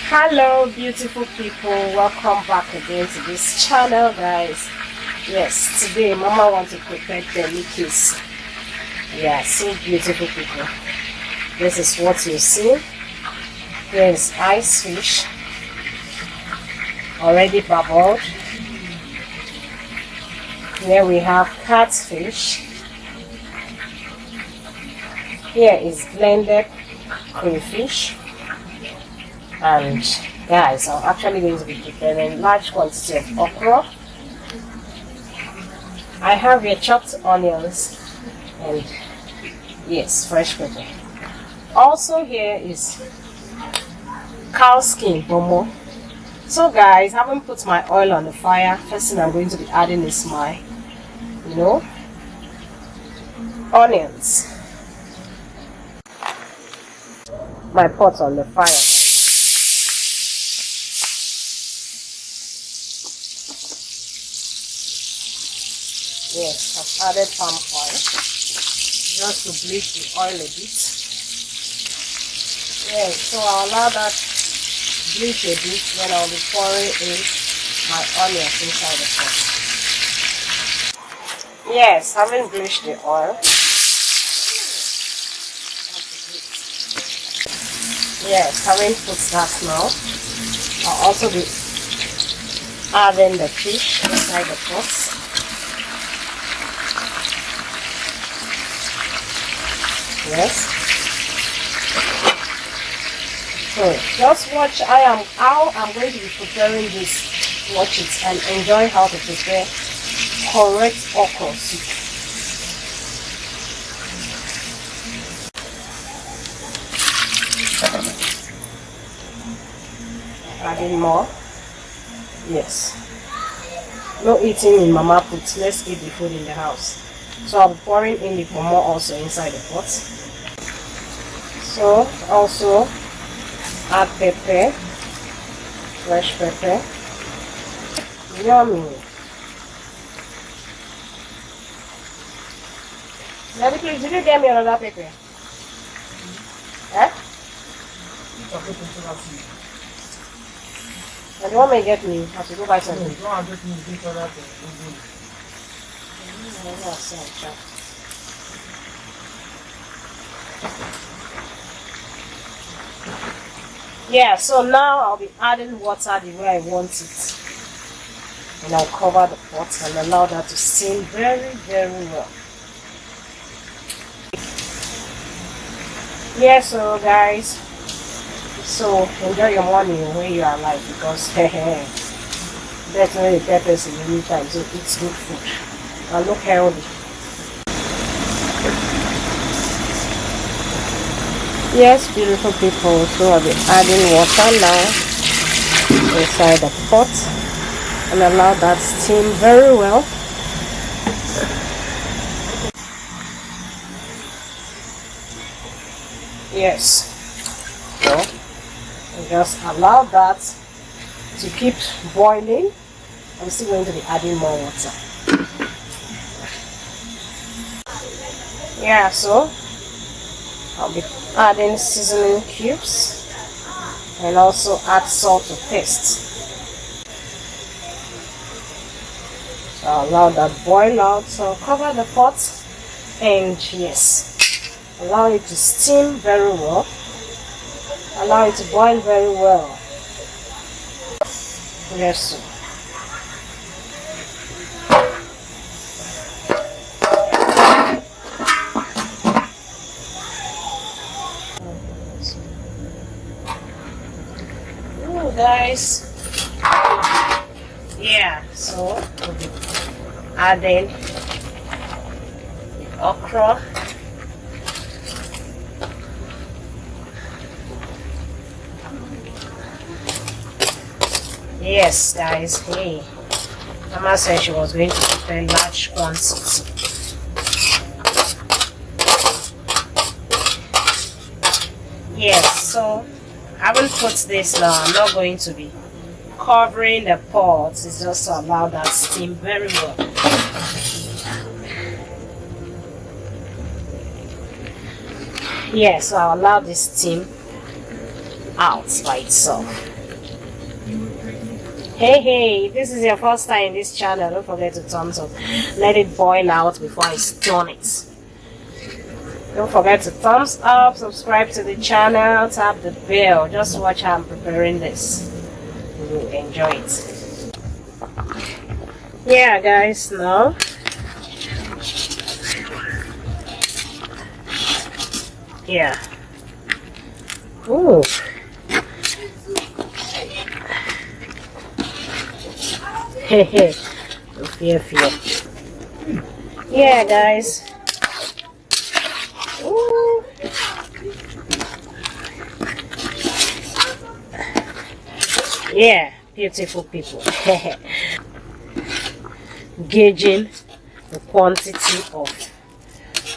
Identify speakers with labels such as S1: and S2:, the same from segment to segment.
S1: Hello beautiful people, welcome back again to this channel, guys. Yes, today mama wants to prepare delicacies. Yeah, so beautiful people, this is what you see. Here is ice fish already bubbled. Here we have catfish. Here is blended crayfish. And guys, I'm actually going to be preparing large quantity of okra. I have here chopped onions and yes, fresh pepper. Also here is cow skin bomo. So guys, I haven't put my oil on the fire. First thing I'm going to be adding is my onions. My pot on the fire. Yes, I've added palm oil just to bleach the oil a bit. Yes, so I'll allow that bleach a bit, then I'll be pouring in my onions inside the pot. Yes, having bleached the oil. Yes, having put that now, I'll also be adding the fish inside the pot. Yes. So just watch how I'm going to be preparing this. Watch it and enjoy how to prepare correct okra soup. Adding more. Yes. No eating in mama put. Let's eat the food in the house. So I'll be pouring in the pomo also inside the pot. So also add pepper, fresh pepper. Yummy. Daddy, please, did you get me another pepper? Eh? And you want me to get me? I have to go buy something. Yeah, so now I'll be adding water the way I want it. And I'll cover the pot and allow that to steam very, very well. Yeah, so guys, so enjoy your morning where you are alive because definitely peppers in the meantime, so it's good food. And look healthy. Yes, beautiful people, so I'll be adding water now inside the pot and allow that steam very well. Yes, so just allow that to keep boiling. I'm still going to be adding more water. Yeah, so I'll be adding seasoning cubes and also add salt to taste. So I'll allow that boil out. So cover the pot and yes, allow it to steam very well. Allow it to boil very well. Yes, sir. Guys, yeah, so we'll be adding the okra. Yes, guys, hey, mama said she was going to prepare large quantity. Yes, so I haven't put this now. I'm not going to be covering the pot. It's just to allow that steam very well. Yeah, so I'll allow this steam out by itself. Hey, this is your first time in this channel, don't forget to thumbs up. Let it boil out before I stone it. Don't forget to thumbs up, subscribe to the channel, tap the bell. Just watch how I'm preparing this. You'll enjoy it. Yeah guys, now yeah. Ooh. Hehe. Fear. Yeah guys. Ooh. Yeah, beautiful people. Gauging the quantity of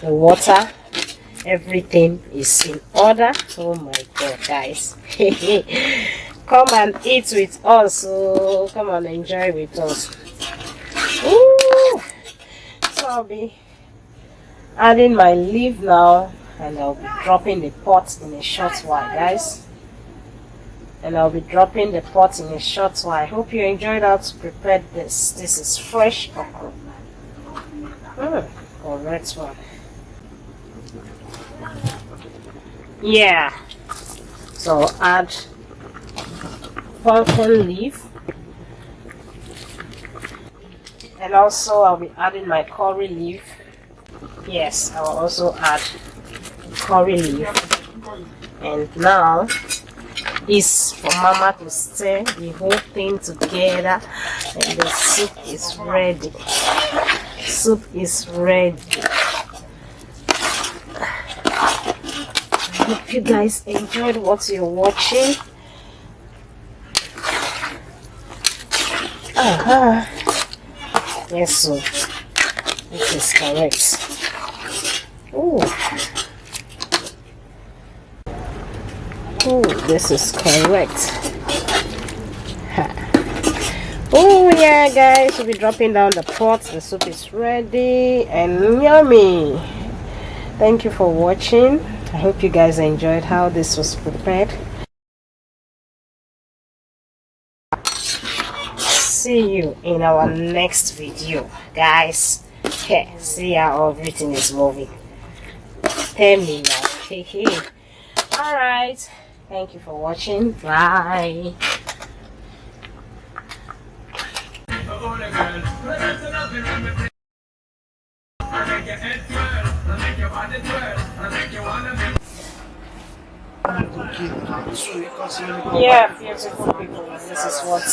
S1: the water, everything is in order. Oh my god guys. Come and eat with us, so come and enjoy with us. Ooh. So I'll be adding my leaf now, and I'll be dropping the pot in a short while guys. I hope you enjoyed how to prepare this. This is fresh okra. Correct one. Yeah. So I'll add pumpkin leaf, and also I'll be adding my curry leaf. Yes, I will also add curry leaf. And now is for mama to stir the whole thing together, and the soup is ready. Hope you guys enjoyed what you're watching. Yes, so this is correct. Oh, this is correct. Oh yeah guys, we'll be dropping down the pot. The soup is ready and yummy. Thank you for watching. I hope you guys enjoyed how this was prepared. See you in our next video guys. Okay, see how everything is moving. Tell me now. Hey. Alright, thank you for watching. Bye. Yeah, beautiful people, this is what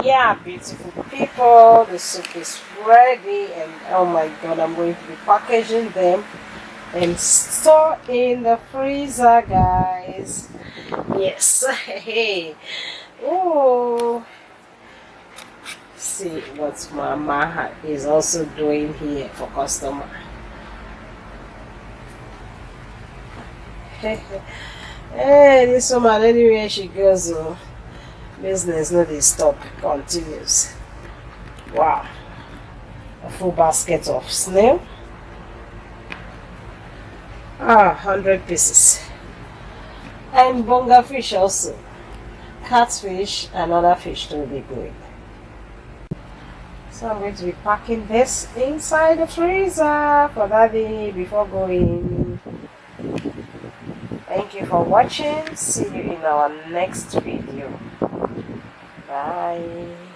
S1: yeah, beautiful people, the soup is ready, and oh my god, I'm going to be packaging them and store in the freezer guys. Yes. Hey. Oh, see what mama is also doing here for customer. Hey, this woman, anywhere she goes, business no dey stop, continues. Wow, a full basket of snail. 100 pieces. And bonga fish also. Catfish and other fish to be good. So I'm going to be packing this inside the freezer for daddy before going. Thank you for watching. See you in our next video. Bye.